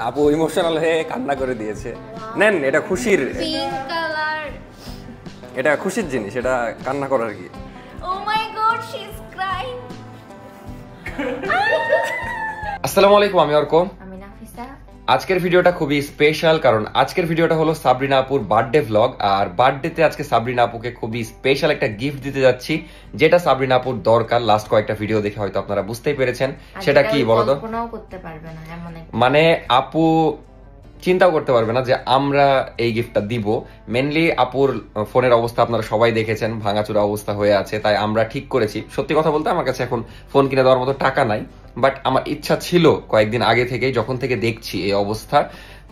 আপু ইমোশনাল হয়ে কান্না করে দিয়েছে। নেন, এটা খুশির, পিঙ্ক কালার, এটা খুশির জিনিস, এটা কান্না করার কি। ও মাই গড, শি ইজ ক্রাইং। আসসালামু আলাইকুম, আমি অর্ক। আমি নাফিসা। আজকের ভিডিওটা খুবই স্পেশাল, কারণ আজকের ভিডিওটা হলো সাবরিনা আপুর বার্থডে ভ্লগ। আর বার্থডেতে আজকে সাবরিনা আপুকে খুবই স্পেশাল একটা গিফট দিতে যাচ্ছি, যেটা সাবরিনা আপুর দরকার। লাস্ট কয়েকটা ভিডিও দেখে হয়তো আপনারা বুঝতেই পেরেছেন সেটা কি বলো তো। কল্পনাও করতে পারবে না এমন একটা, মানে আপু চিন্তাও করতে পারবে না যে আমরা এই গিফটটা দিব। মেনলি আপুর ফোনের অবস্থা আপনারা সবাই দেখেছেন, ভাঙাচুরা অবস্থা হয়ে আছে। তাই আমরা ঠিক করেছি, সত্যি কথা বলতে আমার কাছে এখন ফোন কিনে দেওয়ার মতো টাকা নাই, বাট আমার ইচ্ছা ছিল কয়েকদিন আগে থেকেই, যখন থেকে দেখছি এই অবস্থা।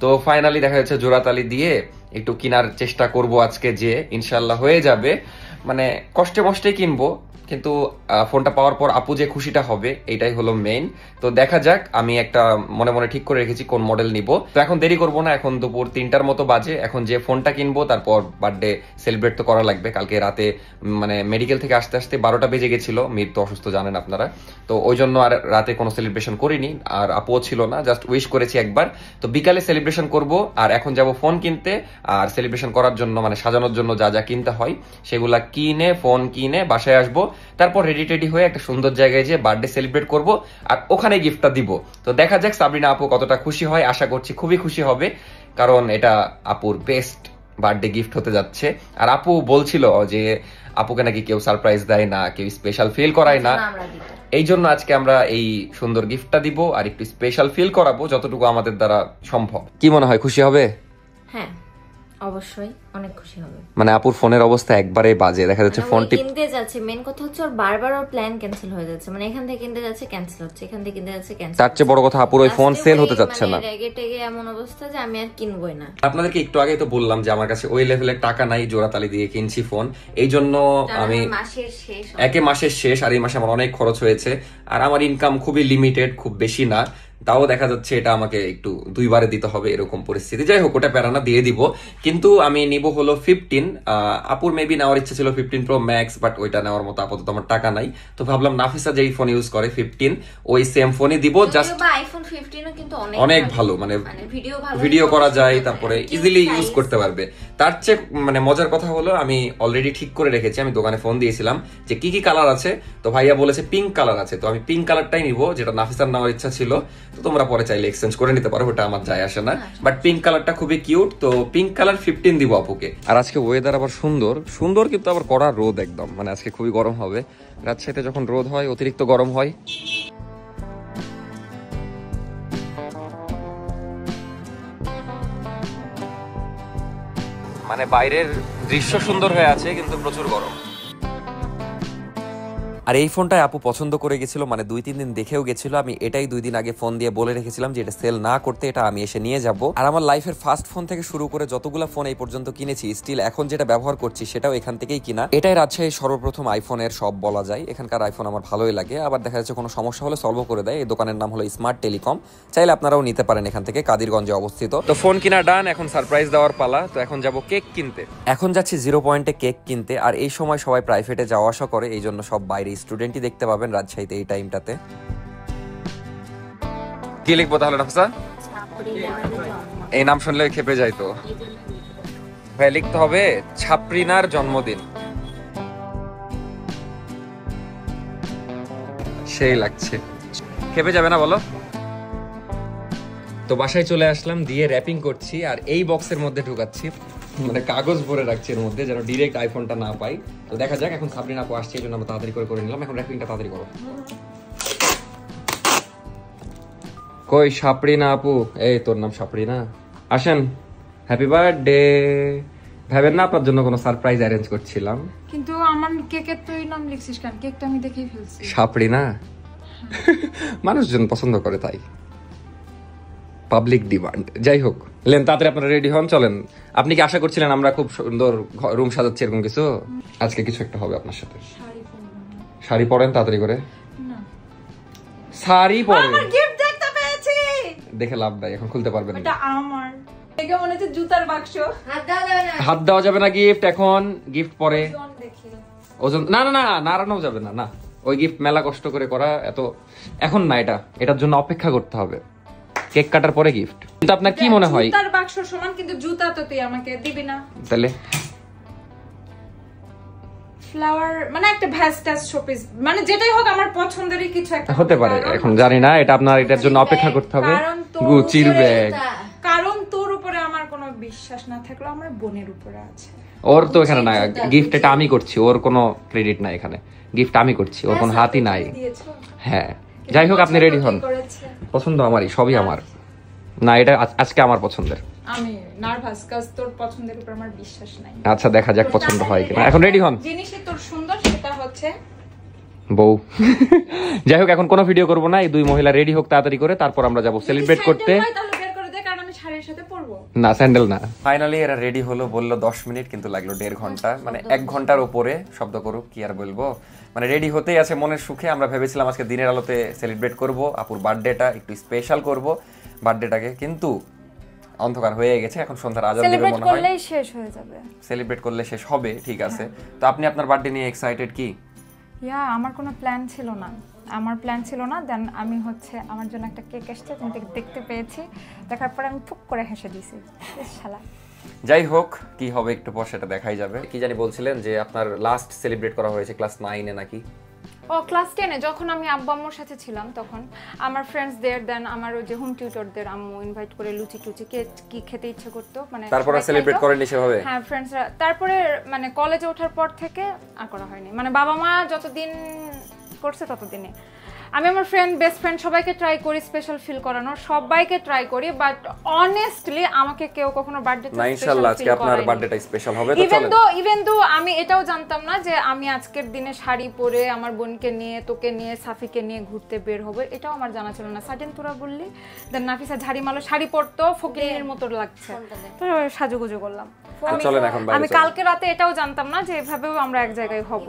তো ফাইনালি দেখা যাচ্ছে জোড়াতালি দিয়ে একটু কেনার চেষ্টা করব আজকে, যে ইনশাল্লাহ হয়ে যাবে। মানে কষ্টে মষ্টে কিনবো, কিন্তু ফোনটা পাওয়ার পর আপু যে খুশিটা হবে এটাই হলো মেইন। তো দেখা যাক, আমি একটা মনে মনে ঠিক করে রেখেছি কোন মডেল নিব। তো এখন দেরি করবো না, এখন দুপুর 3টার মতো বাজে। এখন যে ফোনটা কিনবো তারপর বার্থডে সেলিব্রেট তো করা লাগবে। কালকে রাতে মানে মেডিকেল থেকে আসতে আসতে 12টা বেজে গেছিল, মীর তো অসুস্থ জানেন আপনারা, তো ওই জন্য আর রাতে কোনো সেলিব্রেশন করিনি। আর আপুও ছিল না, জাস্ট উইশ করেছি একবার। তো বিকালে সেলিব্রেশন করব। আর এখন যাব ফোন কিনতে, আর সেলিব্রেশন করার জন্য মানে সাজানোর জন্য যা যা কিনতে হয় সেগুলা কিনে, ফোন কিনে বাসায় আসবো। তারপর রেডি টেডি হয়ে একটা সুন্দর জায়গায় যে বার্থডে সেলিব্রেট করব, আর ওখানে গিফটটা দিব। তো দেখা যাক সাবরিনা আপু কতটা খুশি হয়। আশা করছি খুবই খুশি হবে, কারণ এটা আপুর বেস্ট বার্থডে গিফট হতে যাচ্ছে। আর আপু বলছিল যে আপুকে নাকি কেউ সারপ্রাইজ দেয় না, কেউ স্পেশাল ফিল করায় না, এই জন্য আজকে আমরা এই সুন্দর গিফটটা দিব আর একটু স্পেশাল ফিল করাবো যতটুকু আমাদের দ্বারা সম্ভব। কি মনে হয়, খুশি হবে? হ্যাঁ অবশ্যই অনেক খুশি হবে। মানে আপুর ফোনের অবস্থা একবারে বাজে, দেখা যাচ্ছে ফোনটি কিনতে যাচ্ছে, মেন কথা হচ্ছে ওর বারবার ওর প্ল্যান ক্যান্সেল হয়ে যাচ্ছে। মানে এখান থেকে কিনতে যাচ্ছে ক্যান্সেল হচ্ছে, এখান থেকে কিনতে যাচ্ছে ক্যান্সেল। তার চেয়ে বড় কথা আপুর ওই ফোন সেল হতে যাচ্ছে না। রেগে টেগে এমন অবস্থা যে আমি আর কিনবই না। আপনাদেরকে একটু আগেই তো বললাম যে আমার কাছে ওই লেভেলের টাকা নাই, জোড়াতালি দিয়ে কিনছি ফোন। এই জন্য আমি মাসের শেষ, আর এই মাসে আমার অনেক খরচ হয়েছে। আর আমার ইনকাম খুবই লিমিটেড, খুব বেশি না। তাও দেখা যাচ্ছে এটা আমাকে একটু দুইবারে দিতে হবে, এরকম পরিস্থিতি। যাই হোক, ওটা প্যারানা দিয়ে দিব। কিন্তু আমি নিব হলো 15। আপুর মেবি নেওয়ার ইচ্ছা ছিল 15 Pro Max, বাট ওইটা নেওয়ার মতো আপাতত আমার টাকা নাই। তো ভাবলাম নাফিসা যেই ফোন ইউজ করে 15, ওই সেম ফোনই দিব। জাস্ট আইফোন 15 কিন্তু অনেক ভালো, মানে ভিডিও করা যায়, তারপরে ইজিলি ইউজ করতে পারবে। তার চেয়ে মানে মজার কথা হলো, আমি অলরেডি ঠিক করে রেখেছি। আমি দোকানে ফোন দিয়েছিলাম যে কি কি কালার আছে, তো ভাইয়া বলেছে পিঙ্ক কালার আছে। তো আমি পিঙ্ক কালারটাই নিব, যেটা নাফিসার নেওয়ার ইচ্ছা ছিল। তো তোমরা পরে চাইলে এক্সচেঞ্জ করে নিতে পারো, ওটা আমার যায় আসে না। বাট পিঙ্ক কালারটা খুবই কিউট, তো পিঙ্ক কালার 15 দিব আপুকে। আর আজকে ওয়েদার আবার সুন্দর সুন্দর, কিন্তু আবার কড়া রোদ একদম। মানে আজকে খুবই গরম হবে। রাজশাহীতে যখন রোদ হয় অতিরিক্ত গরম হয়। মানে বাইরের দৃশ্য সুন্দর হয়ে আছে, কিন্তু প্রচুর গরম। আর এই ফোনটাই আপু পছন্দ করে গেছিল, মানে 2-3 দিন দেখেও গেছিল। আমি এটাই 2 দিন আগে ফোন দিয়ে বলে রেখেছিলাম যে এটা সেল না করতে, এটা আমি এসে নিয়ে যাব। আর আমার লাইফের ফার্স্ট ফোন থেকে শুরু করে যতগুলো ফোন এই পর্যন্ত কিনেছি, স্টিল এখন যেটা ব্যবহার করছি সেটাও এখান থেকেই কিনা। এটাই রাজশাহীর সর্বপ্রথম আইফোনের সব বলা যায়। এখানকার আইফোন আমার ভালোই লাগে। আবার দেখা যাচ্ছে কোনো সমস্যা হলে সলভ করে দেয়। এই দোকানের নাম হলো স্মার্ট টেলিকম, চাইলে আপনারাও নিতে পারেন এখান থেকে, কাদিরগঞ্জে অবস্থিত। তো ফোন কিনা ডান, এখন সারপ্রাইজ দেওয়ার পালা। তো এখন যাব কেক কিনতে। এখন যাচ্ছি 0 পয়েন্টে কেক কিনতে। আর এই সময় সবাই প্রাইভেটে যাওয়া আসা করে, এই জন্য সব বাইরে স্টুডেন্টই দেখতে পাবেন রাজশাহীতে এই টাইমটাতে। কি লিখবো তাহলে নাফিসা? এই নাম শুনলে খেপে যায় তো ভাই, লিখতে হবে ছাপরিনার জন্মদিন। সেই লাগছে, খেপে যাবে না বলো? তো বাসায় চলে আসলাম, দিয়ে র্যাপিং করছি। আর এই বক্সের মধ্যে ঢুকাচ্ছি, মানে কাগজ ভরে রাখছি এর মধ্যে, যেন ডিরেক্ট আইফোনটা না পাই। তো দেখা যাক, এখন সাবরিনা আপু আসছে, এই জন্য আমরা তাড়াতাড়ি করে নিলাম। এখন র্যাপিংটা তাড়াতাড়ি করো। কই সাপরিনা আপু? এই তোর নাম সাপরিনা? আসেন, হ্যাপি বার্থডে। ভাবেন না আপনার জন্য কোনো সারপ্রাইজ অ্যারেঞ্জ করছিলাম। কিন্তু আমার কেকের তুই নাম লিখছিস কেন? কেকটা আমি দেখেই ফেলছি। সাপরিনা মানুষজন পছন্দ করে, তাই পাবলিক ডিমান্ড। যাই হোক, লেন তাড়াতাড়ি আপনারা রেডি হন, চলেন। আপনি কি আশা করছিলেন আমরা খুব সুন্দর রুম সাজাচ্ছি এরকম কিছু? আজকে কিছু একটা হবে আপনার সাথে। শাড়ি পরেন তাড়াতাড়ি করে। শাড়ি পরেন। আমার গিফট দেখতে পেয়েছি। দেখে লাভ নাই, এখন খুলতে পারবেন না। এটা আমার। দেখে মনে হচ্ছে জুতার বাক্স। হাত দেওয়া যাবে না গিফট এখন, গিফট পরে। ওজন না না না, নাড়ানো যাবে না। না, ওই গিফট মেলা কষ্ট করে করা, এত এখন না। এটার জন্য অপেক্ষা করতে হবে। কেক কাটার পরে গিফট। কিন্তু আপনার কি মনে হয় জুতার বাক্স সমান, কিন্তু জুতা তো তুই আমাকে দিবি না। তাহলে ফ্লাওয়ার মানে একটা ভ্যাস্টাস শোপিস, মানে যেটাই হোক আমার পছন্দেরই কিছু একটা হতে পারে, এখন জানি না, এটা আপনার এটার জন্য অপেক্ষা করতে হবে। গুচির ব্যাগ, কারণ তোর উপরে আমার কোনো বিশ্বাস না থাকলেও আমার বোনের উপরে আছে। ওর তো এখানে না, গিফট এটা আমি করছি, ওর কোনো ক্রেডিট নাই এখানে, গিফট আমি করছি, ওর কোনো হাতই নাই। হ্যাঁ যাই হোক, আপনি রেডি হন। পছন্দ আমারই, সবই আমার। না এটা আজকে আমার পছন্দের। আমি নার্ভাস কাজ, তোর পছন্দের উপর আমার বিশ্বাস নাই। আচ্ছা দেখা যাক পছন্দ হয় কিনা। এখন রেডি হন। জিনিসই তোর সুন্দর, সেটা হচ্ছে বউ। যাই হোক, এখন কোনো ভিডিও করব না, এই দুই মহিলা রেডি হোক তাড়াতাড়ি করে, তারপর আমরা যাব সেলিব্রেট করতে। তাহলে বের করে দে, কারণ আমি শাড়ির সাথে পরবো না, স্যান্ডেল না। ফাইনালি এরা রেডি হলো, বললো 10 মিনিট, কিন্তু লাগলো 1.5 ঘন্টা, মানে 1 ঘন্টার উপরে। শব্দ করুক, কি আর বলবো, মানে রেডি হতেই আছে মনের সুখে। আমরা ভেবেছিলাম আজকে দিনের আলোতে সেলিব্রেট করব, আপুর বার্থডেটা একটু স্পেশাল করব বার্থডেটাকে, কিন্তু অন্ধকার হয়ে গেছে। এখন সন্ধ্যার আজান দিবে মনে হয়, করলেই শেষ হয়ে যাবে। সেলিব্রেট করলে শেষ হবে, ঠিক আছে। তো আপনি আপনার বার্থডে নিয়ে এক্সাইটেড কি? আমার কোনো প্ল্যান ছিল না, দেন আমি হচ্ছে আমার জন্য একটা কেক এসেছে, তুমি দেখতে পেয়েছি, দেখার পরে আমি ফুক করে হেসে দিয়েছি। শালা যাই হোক, কি হবে একটু পর সেটা দেখাই যাবে। কি জানি বলছিলেন যে আপনার লাস্ট সেলিব্রেট করা হয়েছে ক্লাস 9 এ নাকি? ক্লাস 10-এ যখন আমি আব্বু আম্মুর সাথে ছিলাম, তখন আমার ফ্রেন্ডসদের, দেন আমার ওই যে হোম টিউটরদের আম্মু ইনভাইট করে লুচি টুচি কি খেতে ইচ্ছে করতো, মানে তারপরে সেলিব্রেট করেননি সেভাবে? হ্যাঁ, ফ্রেন্ডসরা। তারপরে মানে কলেজে ওঠার পর থেকে আর করা হয়নি, মানে বাবা মা যতদিন করছে ততদিনে। আমি আমার বেস্ট ফ্রেন্ড সবাইকে ট্রাই করি স্পেশাল ফিল করানোর, সবাইকে ট্রাই করি, বাট অনেস্টলি আমাকে কেউ কখনো বার্থডেতে না। ইনশাআল্লাহ আজকে আপনার বার্থডেটা স্পেশাল হবে। তো চলেন। ইভেন দো আমি এটাও জানতাম না যে আমি আজকের দিনে শাড়ি পরে আমার বোনকে নিয়ে, তোকে নিয়ে, সাফিকে নিয়ে ঘুরতে বের হবে, এটাও আমার জানা ছিল না। সাডেন তোরা বললি, দেন নাফিসা ঝাড়িমালো শাড়ি পরতো, ফকিরের মতো লাগছে, তো সাজুগুজু করলাম। চলেন এখন বাইরে। আমি কালকে রাতে এটাও জানতাম না যে এভাবেও আমরা এক জায়গায় হব।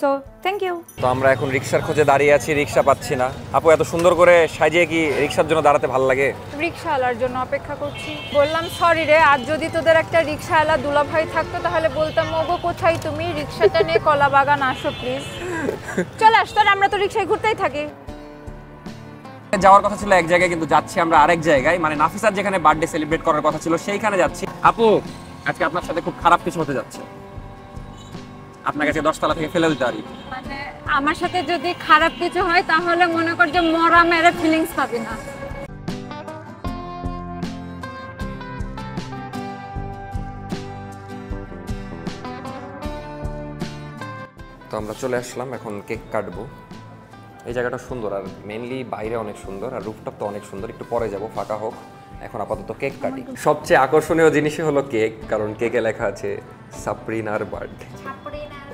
So thank you. তো আমরা এখন রিকশার খোঁজে দাঁড়িয়ে আছি, রিকশা পাচ্ছি না। আপু এত সুন্দর করে সাজিয়ে কি রিকশার জন্য দাঁড়াতে ভালো লাগে? রিকশাওয়ালার জন্য অপেক্ষা করছি। বললাম সরি রে, আজ যদি তোদের একটা রিকশাওয়ালা দুলাভাই থাকতো তাহলে বলতাম, ওগো কোথায় তুমি, রিকশাটা নিয়ে কলা বাগান আসো প্লিজ। চলে আস, তোর আমরা তো রিকশায় ঘুরতেই থাকি। যাওয়ার কথা ছিল এক জায়গায়, কিন্তু যাচ্ছি আমরা আরেক জায়গায়, মানে নাফিসার যেখানে বার্থডে সেলিব্রেট করার কথা ছিল সেইখানে যাচ্ছি। আপু আজকে আপনার সাথে খুব খারাপ কিছু হতে যাচ্ছে, আপনাকে 10 তলা থেকে ফেলে দিতে পারি। মানে আমার সাথে যদি খারাপ কিছু হয় তাহলে মনে কর যে মরা মেরে ফিলিংস পাবি না। তো আমরা চলে আসলাম, এখন কেক কাটবো। এই জায়গাটা সুন্দর, আর মেইনলি বাইরে অনেক সুন্দর, আর রুফটপ তো অনেক সুন্দর। একটু পরে যাব, ফাঁকা হোক। এখন আপাতত কেক কাটি। সবচেয়ে আকর্ষণীয় জিনিসই হলো কেক, কারণ কেকে লেখা আছে সাপ্রিনার বার্থডে।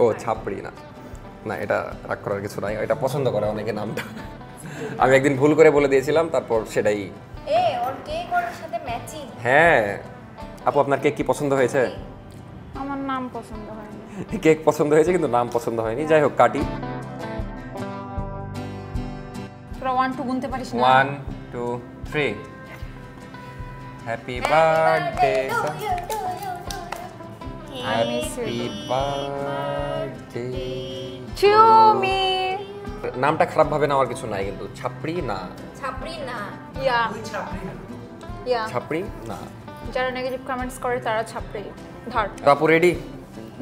ও ছাপরিনা না, এটা রাগ করার কিছু নাই, এটা পছন্দ করে অনেকে নামটা। আমি একদিন ভুল করে বলে দিয়েছিলাম, তারপর সেটাই। ওর কেক ওর সাথে ম্যাচিং। হ্যাঁ আপু, আপনার কেক কি পছন্দ হয়েছে? আমার নাম পছন্দ হয়নি। কেক পছন্দ হয়েছে কিন্তু নাম পছন্দ হয়নি। যাই হোক, কাটি। তোরা 1 2 গুনতে পারিস না? 1 2 3। Happy birthday, happy birthday to me. নামটা খারাপ ভাবে নেওয়ার কিছু নাই, কিন্তু ছাপড়ি না, ইয়া ছাপড়ি না। যারা নেগেটিভ কমেন্টস করে তারা ছাপড়ি। ধর আপু রেডি?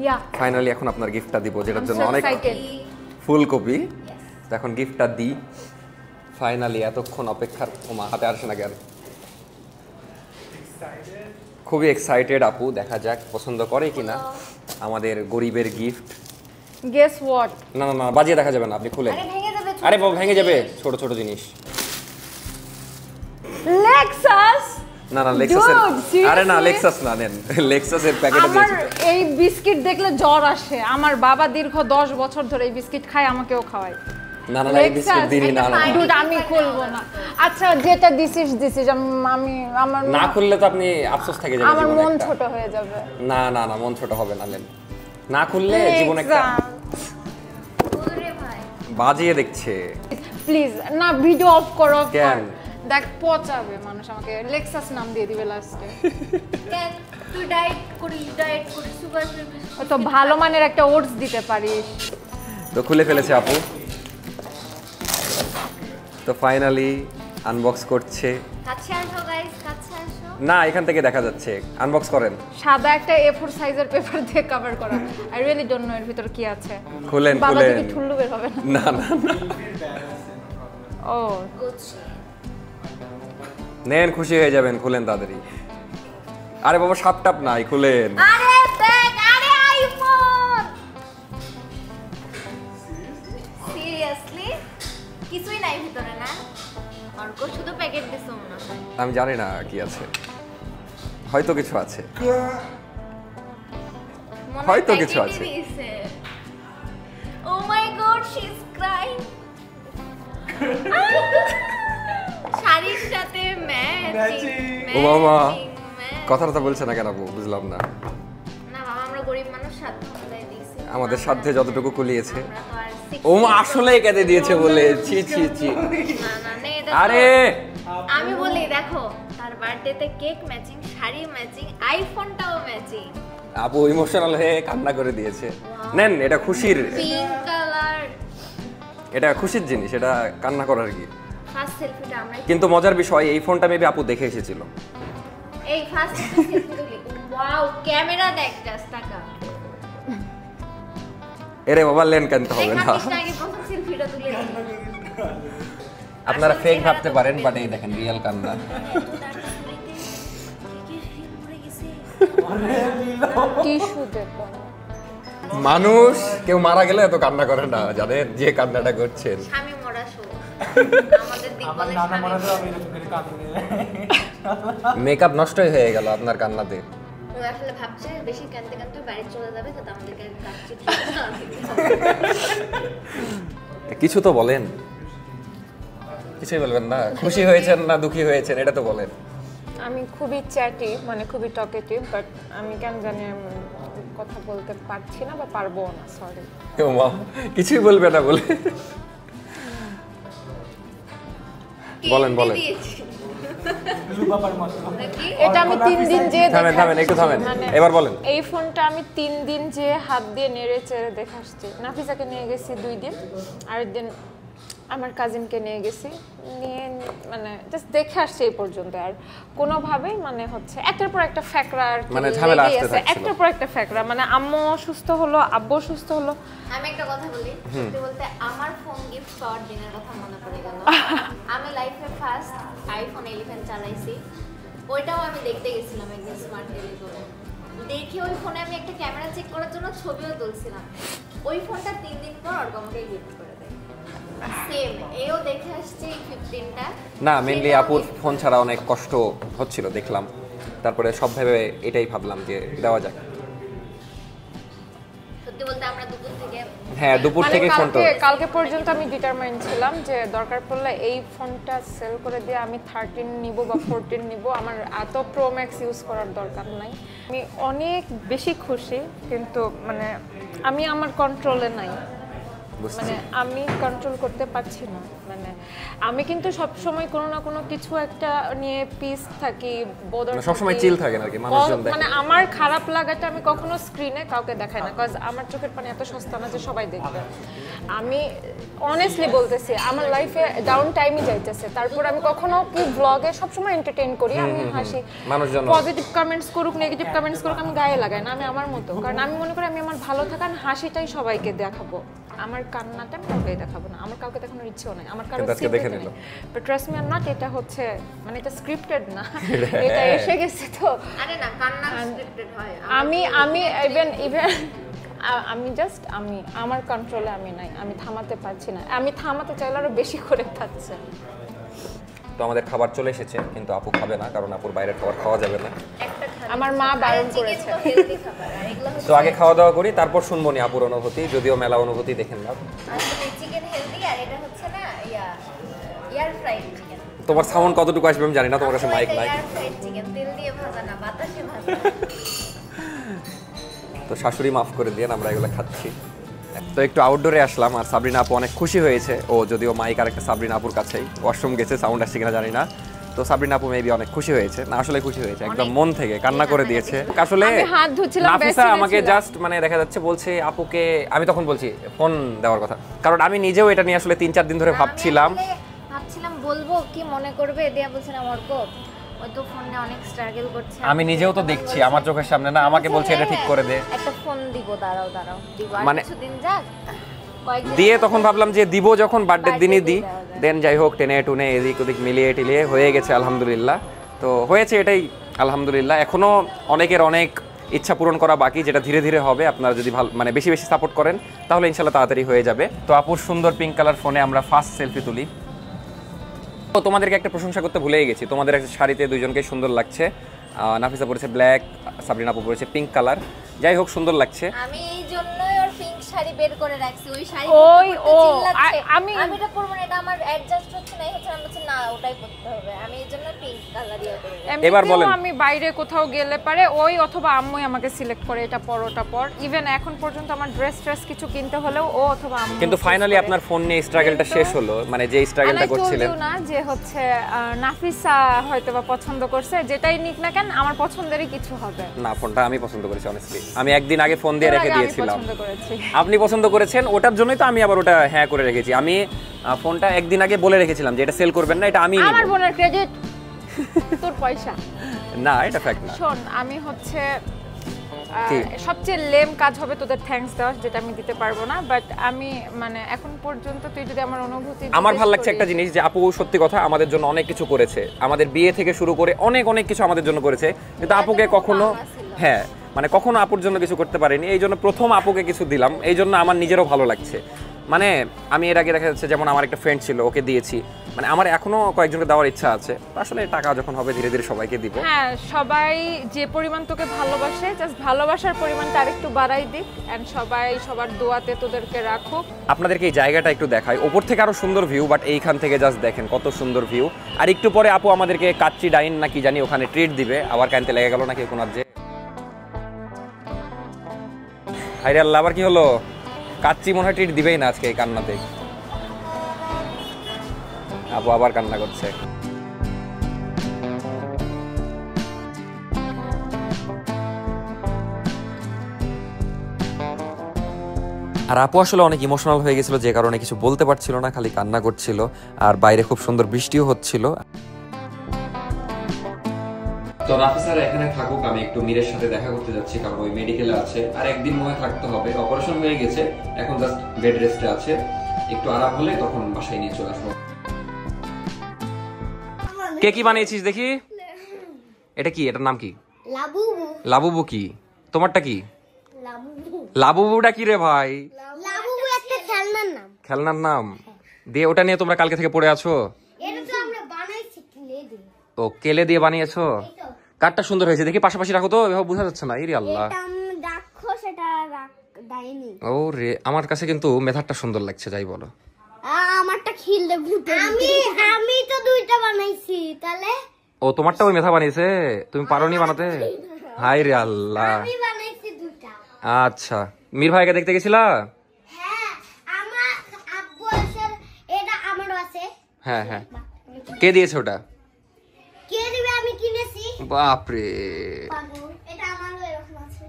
ইয়া ফাইনালি এখন আপনার গিফটটা দিব, যেটার জন্য so অনেক excited. ফুলকপি। এখন গিফটটা দিই ফাইনালি। এতক্ষণ অপেক্ষার ওমা হাতে আসে না কেন? খুবই এক্সাইটেড আপু, দেখা যাক পছন্দ করে কিনা আমাদের গরিবের গিফট। Guess what? না না না, বাজিয়ে দেখা যাবে না, আপনি খুলেন। আরে বাবা, ভেঙে যাবে, ছোট ছোট জিনিস। লেক্সাস? না না, লেক্সাসের। Dude, আরে না, seriously? লেক্সাস না, নেন লেক্সাসের প্যাকেট আমার দিয়েছি। এই বিস্কিট দেখলে জ্বর আসে। আমার বাবা দীর্ঘ 10 বছর ধরে এই বিস্কিট খায়, আমাকেও খাওয়ায়। না না না, এই বিস্কিট দিনি। না না দুধ আমি খুলবো না। আচ্ছা যেটা দিছিস আমি আমার না খুললে তো আপনি আফসোস থেকে যাবে, আমার জীবনে মন একটা। ছোট হয়ে যাবে। না না না, মন ছোট হবে না, নেন। না খুললে জীবনে একটা বাজিয়ে দেখছে। প্লিজ না, ভিডিও অফ করো। কেন? দেখ পচাবে মানুষ, আমাকে লেক্সাস নাম দিয়ে দিবে লাস্টে। কেন তুই ডায়েট করিস সুগার ফ্রি? তো ভালো মানের একটা ওটস দিতে পারিস। তো খুলে ফেলেছে আপু। তো ফাইনালি আনবক্স করছে। কাছে আসো গাইস, কাছে আসো। না, এখান থেকে দেখা যাচ্ছে। আনবক্স করেন। সাদা একটা A4 সাইজের পেপার দিয়ে কভার করা। আই রিয়েলি ডোন্ট নো এর ভিতর কি আছে। খুলেন বাবা খুলেন। থেকে ঠুল্লু বের হবে না। না না না, ও গুছি। নেন, খুশি হয়ে যাবেন। খুলেন তাড়াতাড়ি। আরে বাবা, সাপ টাপ নাই, খুলেন। আরে ব্যাগ, আরে আইফোন। সিরিয়াসলি কিছুই নাই ভিতরে না? অর্ক শুধু প্যাকেট দিছো মনে হয়। আমি জানি না কি আছে, হয়তো কিছু আছে। মনে হয়তো প্যাকেটই কিছু আছে। দিয়েছে। ও মাই গড, শি ইজ ক্রাইং। শাড়ির সাথে ম্যাচিং। ও বাবা, কথাটা বলছে না কেন আপু? বুঝলাম না। না বাবা, আমরা গরিব মানুষ, সাধ্য অনুযায়ী দিয়েছি। আমাদের সাধ্যে যতটুকু কুলিয়েছে। আমরা তো আর six ও মা, feet আসলেই কেটে দিয়েছে বলে। ছি ছি ছি। না না না, এটা তো- আরে আমি বলি দেখো, তার বার্থডেতে কেক ম্যাচিং, শাড়ি ম্যাচিং, আইফোনটাও ম্যাচিং, আপু ইমোশনাল হয়ে কান্না করে দিয়েছে। নেন, এটা খুশির, পিঙ্ক কালার। এটা খুশির জিনিস, এটা কান্না করার কি। ফার্স্ট সেলফিটা আমরা কিন্তু মজার বিষয়, এই ফোনটা মেবি আপু দেখে এসেছিল। এই ফার্স্ট সেলফি তুলি। ওয়াও, ক্যামেরা দেখ, জাস্ট টাকা এরে বাবা, লেন কিনতে হবে না। দেখাচ্ছিস না, আগে প্রথম সেলফিটা তুলে দিই। আপনারা আসল ফেক চেহারা ভাবতে তো পারেন, ফুটে বাট যায়। এই দেখেন রিয়েল কান্না। টিস্যু দেখো। মানুষ কেউ মারা গেলে এত কান্না করে না, জানেন, যে কান্নাটা করছেন। স্বামী মরা শো। আমাদের দিক বলে মেকআপ নষ্টই হয়ে গেল আপনার কান্নাতে। ও আসলে ভাবছে বেশি কাঁদতে কাঁদতে বাড়ি চলে যাবে, তো আমাদেরকে কাচ্চি কিছু তো বলেন। কিছুই বলবেন না? খুশি হয়েছেন না দুঃখী হয়েছেন, এটা তো বলেন। আমি খুবই চ্যাটি, মানে খুবই টকেটিভ, বাট আমি কেন জানি আমি কথা বলতে পারছি না বা পারবো না, সরি। ও মা, কিছুই বলবে না বলে। বলেন বলেন। এটা আমি 3 দিন যে থামেন থামেন, একটু থামেন, এবার বলেন। এই ফোনটা আমি 3 দিন যে হাত দিয়ে নেড়ে চেড়ে দেখে আসছি। নাফিসাকে নিয়ে গেছি 2 দিন, আরেকদিন আমার কাজিনকে নিয়ে গেছি, নিয়ে মানে জাস্ট দেখে আসছি এই পর্যন্ত। আর কোনোভাবেই মানে হচ্ছে একটার পর একটা ফ্যাকরা, আর কি মানে ঝামেলা লেগেই আসতে আছে, থাকছিল। একটার পর একটা ফ্যাকরা। মানে আম্মু সুস্থ হলো, আব্বু সুস্থ হলো। আমি একটা কথা বলি, সত্যি বলতে আমার ফোন গিফট পাওয়ার দিনের কথা মনে পড়ে গেল। আমি লাইফে ফার্স্ট আইফোন 11 চালাইছি, ওইটাও আমি দেখতে গেছিলাম একদিন স্মার্ট টেলি করে। দেখে ওই ফোনে আমি একটা ক্যামেরা চেক করার জন্য ছবিও তুলছিলাম। ওই ফোনটা 3 দিন পর ওর আমাকে গিফট করে দেয়। সেম এও দেখে আসছি 15টা। না, মেনলি আপুর ফোন ছাড়া অনেক কষ্ট হচ্ছিল দেখলাম, তারপরে সব ভেবে এটাই ভাবলাম যে দেওয়া যাক। সত্যি বলতে আমরা দুপুর থেকে হ্যাঁ, দুপুর মানে থেকে ফোনটা কালকে পর্যন্ত আমি ডিটারমাইন্ড ছিলাম যে দরকার পড়লে এই ফোনটা সেল করে দিয়ে আমি 13 নিব বা 14 নিব। আমার এত প্রো ম্যাক্স ইউজ করার দরকার নাই। আমি অনেক বেশি খুশি, কিন্তু মানে আমি আমার কন্ট্রোলে নাই। মানে আমি কন্ট্রোল করতে পারছি না। মানে আমি কিন্তু সব সময় কোনো না কোনো কিছু একটা নিয়ে পিস থাকি, বোধর সব সময় চিল থাকে নাকি মানুষজন দেখে? মানে আমার খারাপ লাগাটা আমি কখনো স্ক্রিনে কাউকে দেখাই না, কজ আমার চোখের পানি এত সস্তা না যে সবাই দেখবে। আমি অনেস্টলি বলতেছি, আমার লাইফে ডাউন টাইমই যাইতেছে, তারপর আমি কখনো কি ব্লগে সবসময় এন্টারটেইন করি, আমি হাসি। মানুষজন পজিটিভ কমেন্টস করুক, নেগেটিভ কমেন্টস করুক, আমি গায়ে লাগাই না, আমি আমার মতো। কারণ আমি মনে করি আমি আমার ভালো থাকা আর হাসিটাই সবাইকে দেখাবো, আমার কান্নাটা আমি কাউকে দেখাবো না। আমার কাউকে দেখানোর ইচ্ছেও নাই, আমার কারো কিন্তু আজকে দেখে নিল। বাট ট্রাস্ট মি, নট, এটা হচ্ছে মানে এটা স্ক্রিপ্টেড না, এটা এসে গেছে তো। আরে না, কান্না স্ক্রিপ্টেড হয়। আমি ইভেন আমি জাস্ট আমি আমার কন্ট্রোলে আমি নাই, আমি থামাতে পারছি না। আমি থামাতে চাইলে আরো বেশি করে খাচ্ছে। তো আমাদের খাবার চলে এসেছে, কিন্তু আপু খাবে না, কারণ আপুর বাইরের খাবার খাওয়া যাবে না। একটা খালি আমার মা বারণ করেছে। হেলদি খাবার, আর এগুলো তো আগে খাওয়া দাওয়া করি, তারপর শুনবো নি আপুর অনুভূতি, যদিও মেলা অনুভূতি দেখেন না। আসলে চিকেন হেলদি, আর এটা হচ্ছে না এয়ার ফ্রাইড চিকেন। তোমার সাউন্ড কতটুকু আসবে আমি জানি না, তোমার কাছে মাইক নাই। এয়ার ফ্রাইড চিকেন, তেল দিয়ে ভাজা না, বাতাসে ভাজা। তো শাশুড়ি মাফ করে দিয়ে আমরা এগুলো খাচ্ছি। তো একটু আউটডোরে আসলাম, আর সাবরিনা আপু অনেক খুশি হয়েছে। ও যদিও মাইক আর একটা সাবরিনা আপুর কাছেই, ওয়াশরুম গেছে, সাউন্ড আসছে কিনা জানি না। তো সাবরিনা আপু মেবি অনেক খুশি হয়েছে, না আসলে খুশি হয়েছে, একদম মন থেকে কান্না করে দিয়েছে। আসলে আমি হাত ধুচ্ছিলাম, নাফিসা বেসিনে আমাকে ছিলাম। জাস্ট মানে দেখা যাচ্ছে বলছে আপুকে, আমি তখন বলছি ফোন দেওয়ার কথা, কারণ আমি নিজেও এটা নিয়ে আসলে 3-4 দিন ধরে ভাবছিলাম। ভাবছিলাম বলবো কি মনে করবে দিয়া বলছেন আমার কো ওই তো ফোনে অনেক স্ট্রাগল করছে। আমি নিজেও তো দেখছি আমার চোখের সামনে না, আমাকে বলছে এটা ঠিক করে দে। একটা ফোন দিব, দাঁড়াও দিব, মানে কিছুদিন যাক দিয়ে তখন ভাবলাম যে দিব যখন বার্থডের দিনই দিই। দেন যাই হোক টেনে টুনে এদিক ওদিক মিলিয়ে টিলিয়ে হয়ে গেছে আলহামদুলিল্লাহ। তো হয়েছে এটাই আলহামদুলিল্লাহ। এখনো অনেকের অনেক ইচ্ছা পূরণ করা বাকি, যেটা ধীরে ধীরে হবে। আপনারা যদি ভালো মানে বেশি বেশি সাপোর্ট করেন তাহলে ইনশাল্লাহ তাড়াতাড়ি হয়ে যাবে। তো আপুর সুন্দর পিঙ্ক কালার ফোনে আমরা ফার্স্ট সেলফি তুলি। তো তোমাদেরকে একটা প্রশংসা করতে ভুলেই গেছি, তোমাদের একটা শাড়িতে দুইজনকে সুন্দর লাগছে। নাফিসা পরেছে ব্ল্যাক, সাবরিনা আপু পরেছে পিঙ্ক কালার। যাই হোক সুন্দর লাগছে। আমি এই জন্যই ওর পিঙ্ক শাড়ি বের করে রাখছি। ওই শাড়ি আমি এটা পরবো না, এটা আমার অ্যাডজাস্ট হচ্ছে না, হচ্ছে আমি বলছি না ওটাই পরতে হবে, আমি এই জন্য পিঙ্ক কালার ইয়ে করে রাখছি। এবার বলেন আমি বাইরে কোথাও গেলে পারে ওই অথবা আম্মুই আমাকে সিলেক্ট করে এটা পর ওটা পর। ইভেন এখন পর্যন্ত আমার ড্রেস কিছু কিনতে হলেও ও অথবা আম্মু। কিন্তু ফাইনালি আপনার ফোন নিয়ে স্ট্রাগলটা শেষ হলো, মানে যে স্ট্রাগলটা করছিলেন না যে হচ্ছে নাফিসা হয়তোবা পছন্দ করছে, যেটাই নিক না কেন আমার পছন্দেরই কিছু হবে না। ফোনটা আমি পছন্দ করেছি অনেস্টলি। আমি একদিন আগে ফোন দিয়ে রেখে দিয়েছিলাম, আপনি পছন্দ করেছেন, ওটার জন্যই তো আমি আবার ওটা হ্যাঁ করে রেখেছি। আমি ফোনটা একদিন আগে বলে রেখেছিলাম যে এটা সেল করবেন না, এটা আমি নিব। আমার বোনের ক্রেডিট তোর পয়সা না, এটা ফ্যাক্ট না। শোন আমি হচ্ছে সবচেয়ে লেম কাজ হবে তোদের থ্যাঙ্কস দেওয়া, যেটা আমি দিতে পারবো না। বাট আমি মানে এখন পর্যন্ত তুই যদি আমার অনুভূতি, আমার ভালো লাগছে একটা জিনিস যে আপু সত্যি কথা আমাদের জন্য অনেক কিছু করেছে। আমাদের বিয়ে থেকে শুরু করে অনেক অনেক কিছু আমাদের জন্য করেছে, কিন্তু আপুকে কখনো হ্যাঁ মানে কখনো আপুর জন্য কিছু করতে পারিনি। এই জন্য প্রথম আপুকে কিছু দিলাম, এই জন্য আমার নিজেরও ভালো লাগছে। মানে আমি এর আগে দেখা যাচ্ছে যেমন আমার একটা ফ্রেন্ড ছিল, ওকে দিয়েছি, মানে আমার এখনো কয়েকজনকে দেওয়ার ইচ্ছা আছে। আসলে টাকা যখন হবে ধীরে ধীরে সবাইকে দিব। হ্যাঁ সবাই যে পরিমাণ তোকে ভালোবাসে জাস্ট ভালোবাসার পরিমাণটা আরেকটু বাড়াই দিক, এন্ড সবাই সবার দোয়াতে তোদেরকে রাখুক। আপনাদেরকে এই জায়গাটা একটু দেখাই, ওপর থেকে আরো সুন্দর ভিউ, বাট এইখান থেকে জাস্ট দেখেন কত সুন্দর ভিউ। আর একটু পরে আপু আমাদেরকে কাচ্চি ডাইন নাকি জানি ওখানে ট্রিট দিবে। আবার কানতে লেগে গেল নাকি কোনার যে হাইরে আল্লাহ, আবার কি হলো? কাচ্চি মনে হয় ট্রিট দিবেই না আজকে এই কান্নাতে। আপু আবার কান্না করছে। আর আপু আসলে অনেক ইমোশনাল হয়ে গেছিল, যে কারণে কিছু বলতে পারছিল না, খালি কান্না করছিল। আর বাইরে খুব সুন্দর বৃষ্টিও হচ্ছিল। তো নাফিসার এখানে থাকুক, আমি একটু মীরের সাথে দেখা করতে যাচ্ছি, কারণ ওই মেডিকেলে আছে আর একদিন মনে থাকতে হবে। অপারেশন হয়ে গেছে, এখন জাস্ট বেড রেস্টে আছে। একটু আরাম হলে তখন বাসায় নিয়ে চলে আসবো। কে কি বানিয়েছিস দেখি? এটা কি? এটার নাম কি? লাবুবু। লাবুবু কি? তোমারটা কি? লাবুবু। লাবুবুটা কি রে ভাই? লাবুবু একটা খেলনার নাম। খেলনার নাম দিয়ে ওটা নিয়ে তোমরা কালকে থেকে পড়ে আছো? এটা তো আমরা বানাইছি ক্লে দিয়ে। ও কেলে দিয়ে বানিয়েছো? কাঠটা সুন্দর হয়েছে দেখি, পাশাপাশি রাখো তো, এভাবে বোঝা যাচ্ছে না। ইরে আল্লাহ, এটা রাখো, সেটা দাইনি। ও রে, আমার কাছে কিন্তু মেথাডটা সুন্দর লাগছে, যাই বলো। আমারটা খিললে ভূতে। আমি তো দুইটা বানাইছি, তাহলে ও তোমারটা ওই মেথা বানিয়েছে, তুমি পারোনি বানাতে? হাই রে আল্লাহ। আমি বানাইছি দুইটা। আচ্ছা, মীর ভাইকে দেখতে গেছিলা? হ্যাঁ, আমার আব্বু আছে, এটা আমারও আছে। হ্যাঁ হ্যাঁ, কে দিয়েছে ওটা? কে দিবে? আমি কিনেছি। বাপরে, এটা আমারও এরকম আছে।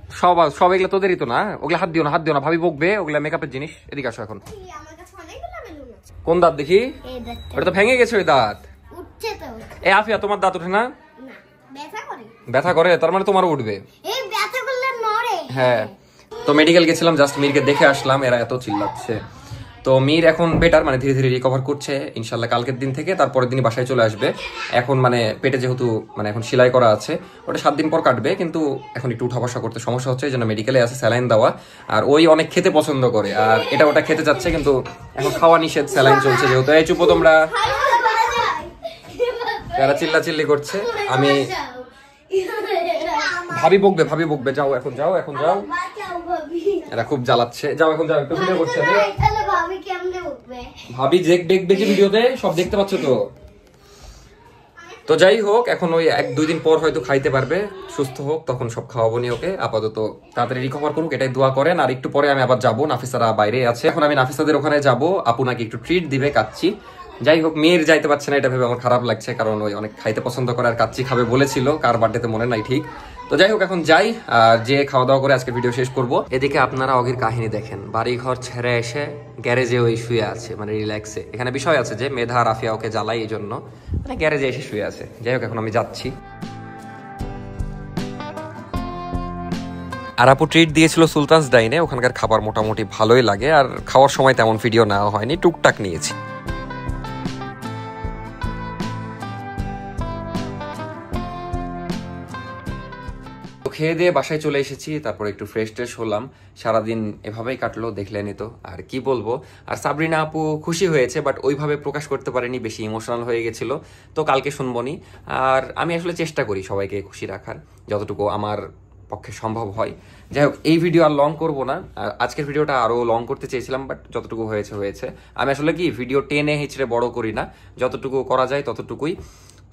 সব এগুলো তোদেরই তো না? ওগুলা হাত দিও না, হাত দিও না, ভাবি বকবে। ওগুলা মেকআপের জিনিস। এদিকে আসো এখন। আমার কাছে অনেকগুলো বেলুন আছে। কোন দাঁত দেখি? এই দেখতে ওটা তো ভেঙে গেছে ওই দাঁত। উঠছে তো এ আফিয়া, তোমার দাঁত ওঠে না? না, ব্যথা করে। ব্যথা করে? তার মানে তোমারও উঠবে। এই ব্যথা করলে নড়ে। হ্যাঁ, তো মেডিকেল গেছিলাম, জাস্ট মীরকে দেখে আসলাম। এরা এত চিল্লাচ্ছে। তো মীর এখন বেটার, মানে ধীরে ধীরে রিকভার করছে ইনশাল্লাহ। কালকের দিন থেকে তারপরের দিনই বাসায় চলে আসবে। এখন মানে পেটে যেহেতু মানে এখন সেলাই করা আছে, ওটা 7 দিন পর কাটবে, কিন্তু এখন একটু উঠা বসা করতে সমস্যা হচ্ছে, এই জন্য মেডিকেলে আছে স্যালাইন দেওয়া। আর ওই অনেক খেতে পছন্দ করে, আর এটা ওটা খেতে যাচ্ছে, কিন্তু এখন খাওয়া নিষেধ, স্যালাইন চলছে যেহেতু। এই চুপো তোমরা, এরা চিল্লা চিল্লি করছে। আমি ভাবি বকবে, ভাবি বকবে। যাও এখন, যাও এখন, যাও। এরা খুব জ্বালাচ্ছে, যাও এখন, যাও। একটু ভিডিও করছে। ভাবি দেখবে কি ভিডিওতে? সব দেখতে পাচ্ছ তো? তো যাই হোক, এখন ওই 1-2 দিন পর হয়তো খাইতে পারবে, সুস্থ হোক, তখন সব খাওয়াবো নি ওকে। আপাতত তাড়াতাড়ি রিকভার করুক, এটাই দোয়া করেন। আর একটু পরে আমি আবার যাবো, নাফিসারা বাইরে আছে, এখন আমি নাফিসাদের ওখানে যাবো। আপু নাকি একটু ট্রিট দিবে, কাচ্চি। যাই হোক, মেয়ের যাইতে পারছে না, এটা ভেবে আমার খারাপ লাগছে, কারণ ওই অনেক খাইতে পছন্দ করে আর কাচ্চি খাবে বলেছিল, কার বার্থডেতে মনে নাই ঠিক। তো যাই হোক এখন যাই আর যে খাওয়া দাওয়া করে আজকে ভিডিও শেষ করব। এদিকে আপনারা অগির কাহিনী দেখেন, বাড়ি ঘর ছেড়ে এসে গ্যারেজে ওই শুয়ে আছে মানে রিল্যাক্সে। এখানে বিষয় আছে যে মেধা রাফিয়া ওকে জ্বালাই এই জন্য মানে গ্যারেজে এসে শুয়ে আছে। যাই হোক এখন আমি যাচ্ছি। আর আপু ট্রিট দিয়েছিল সুলতানস ডাইনে, ওখানকার খাবার মোটামুটি ভালোই লাগে আর খাওয়ার সময় তেমন ভিডিও নেওয়া হয়নি, টুকটাক নিয়েছি। খেয়ে দিয়ে বাসায় চলে এসেছি, তারপর একটু ফ্রেশ ট্রেশ হলাম। সারাদিন এভাবেই কাটলো, দেখলেনই তো আর কি বলবো। আর সাবরিনা আপু খুশি হয়েছে বাট ওইভাবে প্রকাশ করতে পারেনি, বেশি ইমোশনাল হয়ে গেছিল, তো কালকে শুনবনি। আর আমি আসলে চেষ্টা করি সবাইকে খুশি রাখার যতটুকু আমার পক্ষে সম্ভব হয়। যাই হোক এই ভিডিও আর লং করব না, আজকের ভিডিওটা আরো লং করতে চেয়েছিলাম বাট যতটুকু হয়েছে হয়েছে। আমি আসলে কি ভিডিও টেনে হিচড়ে বড় করি না, যতটুকু করা যায় ততটুকুই।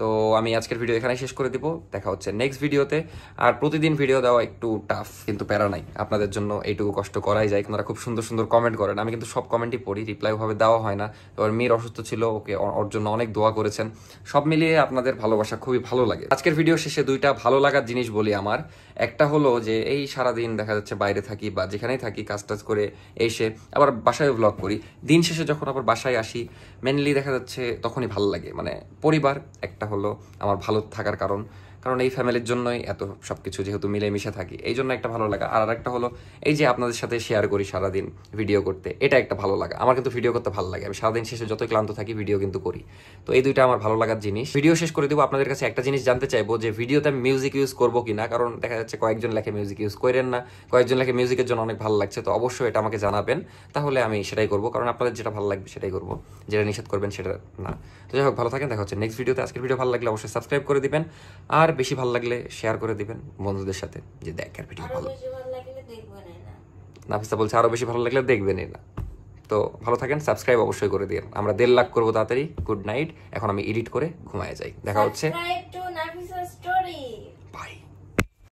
তো আমি আজকের ভিডিও এখানে শেষ করে দিব, দেখা হচ্ছে নেক্সট ভিডিওতে। আর প্রতিদিন ভিডিও দেওয়া একটু টাফ, কিন্তু প্যারা নাই, আপনাদের জন্য এইটুকু কষ্ট করাই যায়। আপনারা খুব সুন্দর সুন্দর কমেন্ট করেন, আমি কিন্তু সব কমেন্টই পড়ি, রিপ্লাই ভাবে দেওয়া হয় না। এবার মেয়ের অসুস্থ ছিল, ওকে ওর জন্য অনেক দোয়া করেছেন। সব মিলিয়ে আপনাদের ভালোবাসা খুবই ভালো লাগে। আজকের ভিডিও শেষে দুইটা ভালো লাগার জিনিস বলি আমার। একটা হলো যে এই সারাদিন দেখা যাচ্ছে বাইরে থাকি বা যেখানেই থাকি কাজ টাজ করে এসে আবার বাসায় ব্লগ করি, দিন শেষে যখন আবার বাসায় আসি মেনলি দেখা যাচ্ছে তখনই ভালো লাগে। মানে পরিবার একটা হলো আমার ভালো থাকার কারণ, কারণ এই ফ্যামিলির জন্যই এত সবকিছু, যেহেতু মিলেমিশে থাকি এই জন্য একটা ভালো লাগা। আর একটা হলো এই যে আপনাদের সাথে শেয়ার করি সারাদিন ভিডিও করতে, এটা একটা ভালো লাগা। আমার কিন্তু ভিডিও করতে ভালো লাগে, আমি সারাদিন শেষে যতই ক্লান্ত থাকি ভিডিও কিন্তু করি। তো এই দুইটা আমার ভালো লাগার জিনিস। ভিডিও শেষ করে দেবো, আপনাদের কাছে একটা জিনিস জানতে চাইবো যে ভিডিওতে আমি মিউজিক ইউজ করবো কিনা, কারণ দেখা যাচ্ছে কয়েকজন লেখে মিউজিক ইউজ করেন না, কয়েকজন লেখে মিউজিকের জন্য অনেক ভালো লাগছে। তো অবশ্যই এটা আমাকে জানাবেন, তাহলে আমি সেটাই করবো, কারণ আপনাদের যেটা ভালো লাগবে সেটাই করবো, যেটা নিষেধ করবেন সেটা না। তো যাই হোক ভালো থাকেন, দেখা হচ্ছে নেক্সট ভিডিওতে। আজকের ভিডিও ভালো লাগলে অবশ্যই সাবস্ক্রাইব করে দিবেন, আর বেশি ভালো লাগলে শেয়ার করে দিবেন বন্ধুদের সাথে, যে দেখার ভিডিও ভালো। নাফিসা বলছে আরো বেশি ভালো লাগলে দেখবেনই না। তো ভালো থাকেন, সাবস্ক্রাইব অবশ্যই করে দিন, আমরা 1.5 লাখ করবো তাড়াতাড়ি। গুড নাইট, এখন আমি এডিট করে ঘুমায় যাই, দেখা হচ্ছে।